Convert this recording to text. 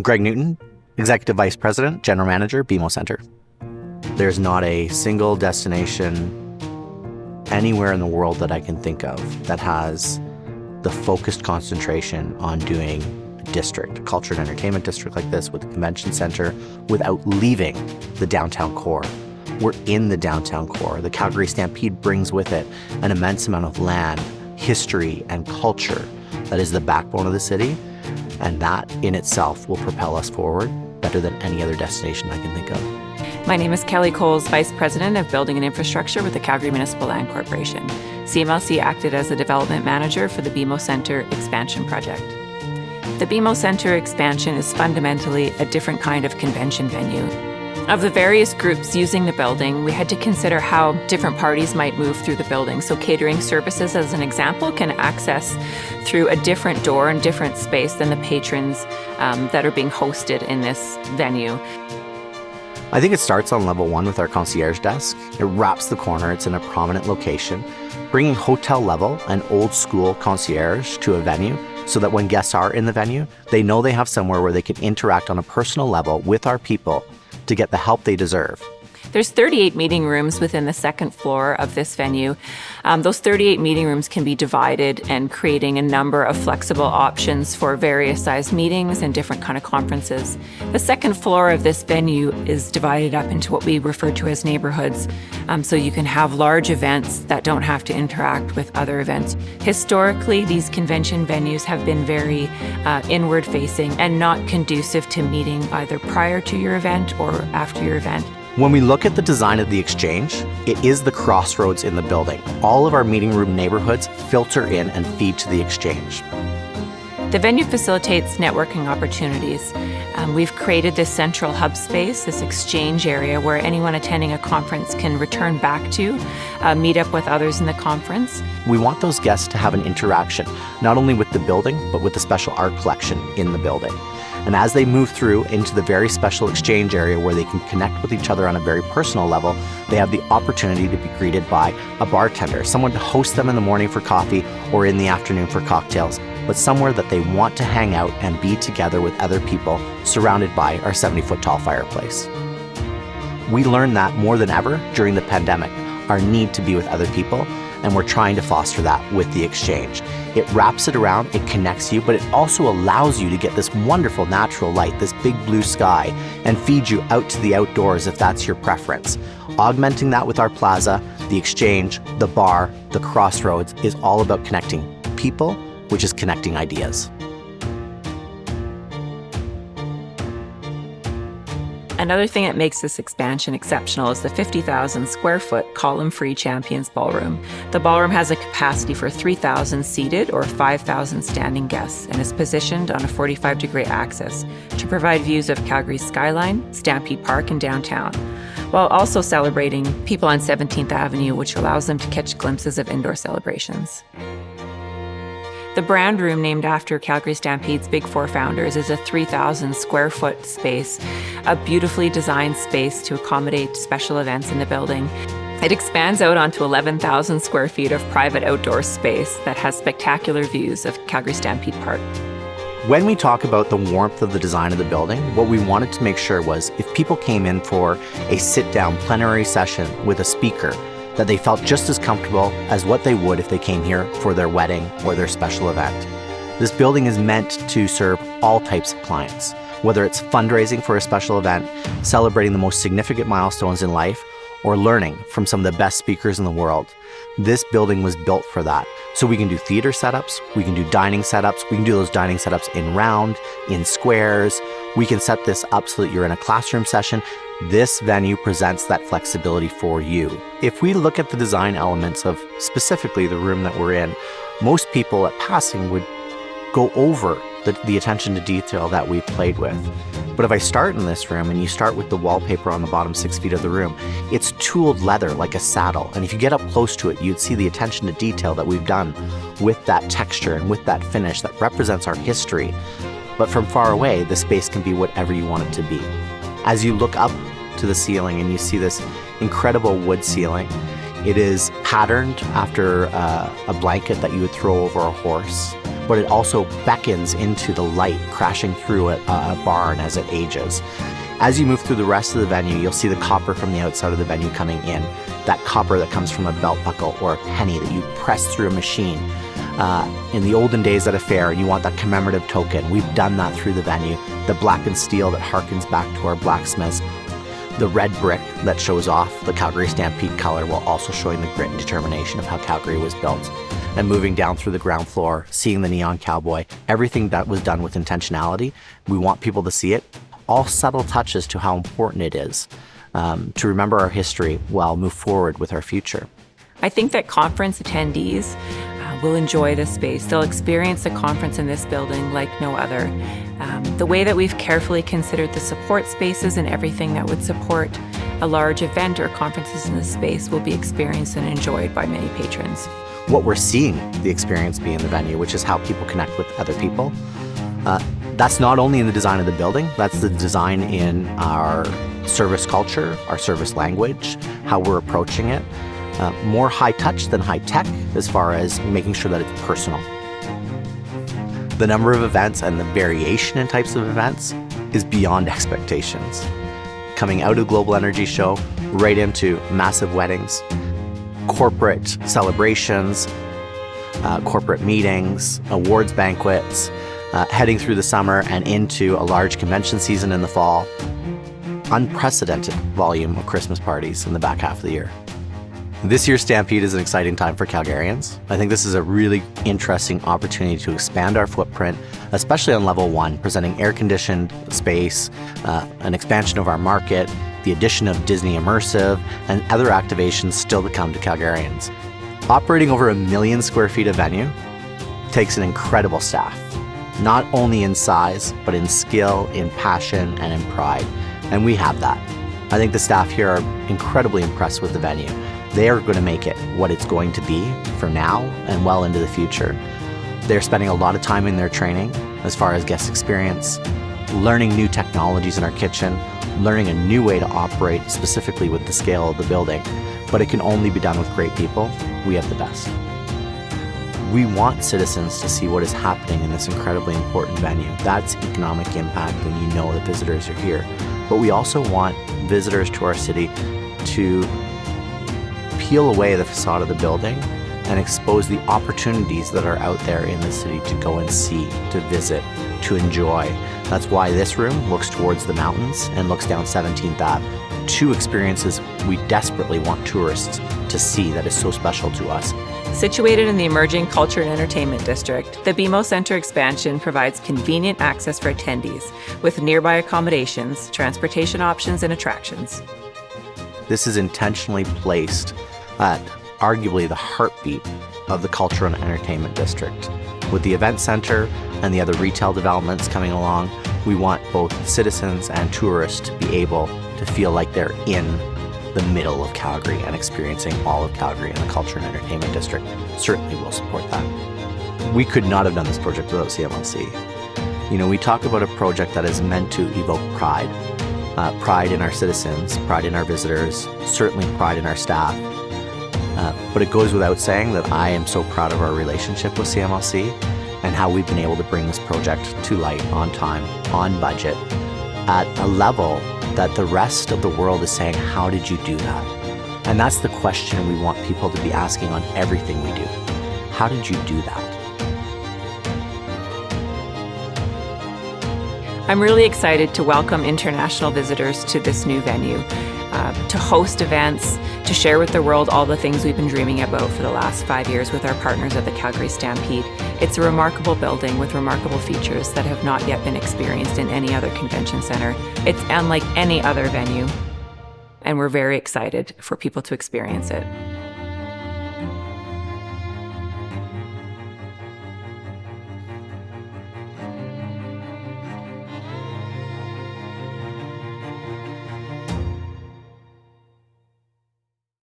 Greg Newton, Executive Vice President, General Manager, BMO Centre. There's not a single destination anywhere in the world that I can think of that has the focused concentration on doing a district, a culture and entertainment district like this with the convention center without leaving the downtown core. We're in the downtown core. The Calgary Stampede brings with it an immense amount of land, history, and culture that is the backbone of the city, and that in itself will propel us forward better than any other destination I can think of. My name is Kelly Coles, Vice President of Building and Infrastructure with the Calgary Municipal Land Corporation. CMLC acted as the development manager for the BMO Centre Expansion project. The BMO Centre Expansion is fundamentally a different kind of convention venue. Of the various groups using the building, we had to consider how different parties might move through the building. So catering services, as an example, can access through a different door and different space than the patrons that are being hosted in this venue. I think it starts on level 1 with our concierge desk. It wraps the corner, it's in a prominent location, bringing hotel level and old school concierge to a venue so that when guests are in the venue, they know they have somewhere where they can interact on a personal level with our people to get the help they deserve. There's 38 meeting rooms within the second floor of this venue. Those 38 meeting rooms can be divided and creating a number of flexible options for various size meetings and different kind of conferences. The second floor of this venue is divided up into what we refer to as neighborhoods. So you can have large events that don't have to interact with other events. Historically, these convention venues have been very inward facing and not conducive to meeting either prior to your event or after your event. When we look at the design of the Exchange, it is the crossroads in the building. All of our meeting room neighborhoods filter in and feed to the Exchange. The venue facilitates networking opportunities. We've created this central hub space, this exchange area where anyone attending a conference can return back to, meet up with others in the conference. We want those guests to have an interaction, not only with the building, but with the special art collection in the building. And as they move through into the very special exchange area where they can connect with each other on a very personal level, they have the opportunity to be greeted by a bartender, someone to host them in the morning for coffee or in the afternoon for cocktails, but somewhere that they want to hang out and be together with other people surrounded by our 70-foot tall fireplace. We learned that more than ever during the pandemic, our need to be with other people, and we're trying to foster that with the Exchange. It wraps it around, it connects you, but it also allows you to get this wonderful natural light, this big blue sky, and feed you out to the outdoors if that's your preference. Augmenting that with our plaza, the Exchange, the bar, the crossroads is all about connecting people, which is connecting ideas. Another thing that makes this expansion exceptional is the 50,000 square foot column-free Champions Ballroom. The ballroom has a capacity for 3,000 seated or 5,000 standing guests and is positioned on a 45-degree axis to provide views of Calgary's skyline, Stampede Park, and downtown, while also celebrating people on 17th Avenue, which allows them to catch glimpses of indoor celebrations. The brand room, named after Calgary Stampede's Big Four founders, is a 3,000 square foot space, a beautifully designed space to accommodate special events in the building. It expands out onto 11,000 square feet of private outdoor space that has spectacular views of Calgary Stampede Park. When we talk about the warmth of the design of the building, what we wanted to make sure was if people came in for a sit-down plenary session with a speaker, that they felt just as comfortable as what they would if they came here for their wedding or their special event. This building is meant to serve all types of clients, whether it's fundraising for a special event, celebrating the most significant milestones in life, or learning from some of the best speakers in the world. This building was built for that. So we can do theater setups, we can do dining setups, we can do those dining setups in round, in squares. We can set this up so that you're in a classroom session. This venue presents that flexibility for you. If we look at the design elements of specifically the room that we're in, most people at passing would go over the attention to detail that we've played with. But if I start in this room and you start with the wallpaper on the bottom 6 feet of the room, it's tooled leather like a saddle. And if you get up close to it, you'd see the attention to detail that we've done with that texture and with that finish that represents our history. But from far away, the space can be whatever you want it to be. As you look up to the ceiling and you see this incredible wood ceiling, it is patterned after a blanket that you would throw over a horse. but it also beckons into the light crashing through a barn as it ages. As you move through the rest of the venue, you'll see the copper from the outside of the venue coming in. That copper that comes from a belt buckle or a penny that you press through a machine. In the olden days at a fair, you want that commemorative token. We've done that through the venue. The blackened steel that harkens back to our blacksmiths. The red brick that shows off the Calgary Stampede color while also showing the grit and determination of how Calgary was built. And moving down through the ground floor, seeing the neon cowboy, everything that was done with intentionality. We want people to see it. All subtle touches to how important it is to remember our history while move forward with our future. I think that conference attendees will enjoy this space. They'll experience the conference in this building like no other. The way that we've carefully considered the support spaces and everything that would support a large event or conferences in this space will be experienced and enjoyed by many patrons. What we're seeing the experience be in the venue, which is how people connect with other people. That's not only in the design of the building, that's the design in our service culture, our service language, how we're approaching it. More high touch than high tech as far as making sure that it's personal. The number of events and the variation in types of events is beyond expectations. Coming out of Global Energy Show, right into massive weddings, corporate celebrations, corporate meetings, awards banquets, heading through the summer and into a large convention season in the fall. Unprecedented volume of Christmas parties in the back half of the year. This year's Stampede is an exciting time for Calgarians. I think this is a really interesting opportunity to expand our footprint, especially on level 1, presenting air-conditioned space, an expansion of our market, the addition of Disney Immersive, and other activations still to come to Calgarians. Operating over 1 million square feet of venue takes an incredible staff, not only in size, but in skill, in passion, and in pride. And we have that. I think the staff here are incredibly impressed with the venue. They are going to make it what it's going to be for now and well into the future. They're spending a lot of time in their training as far as guest experience, learning new technologies in our kitchen, learning a new way to operate specifically with the scale of the building. But it can only be done with great people. We have the best. We want citizens to see what is happening in this incredibly important venue. That's economic impact when you know that visitors are here. But we also want visitors to our city to peel away the facade of the building and expose the opportunities that are out there in the city to go and see, to visit, to enjoy. That's why this room looks towards the mountains and looks down 17th Ave. 2 experiences we desperately want tourists to see that is so special to us. Situated in the emerging culture and entertainment district, the BMO Centre Expansion provides convenient access for attendees with nearby accommodations, transportation options, and attractions. This is intentionally placed at arguably the heartbeat of the culture and entertainment district. With the event center and the other retail developments coming along, we want both citizens and tourists to be able to feel like they're in the middle of Calgary and experiencing all of Calgary in the culture and entertainment district. Certainly will support that. We could not have done this project without CMLC. You know, we talk about a project that is meant to evoke pride. Pride in our citizens, pride in our visitors, certainly pride in our staff. But it goes without saying that I am so proud of our relationship with CMLC and how we've been able to bring this project to light on time, on budget, at a level that the rest of the world is saying, how did you do that? And that's the question we want people to be asking on everything we do. How did you do that? I'm really excited to welcome international visitors to this new venue, to host events, to share with the world all the things we've been dreaming about for the last 5 years with our partners at the Calgary Stampede. It's a remarkable building with remarkable features that have not yet been experienced in any other convention center. It's unlike any other venue, and we're very excited for people to experience it.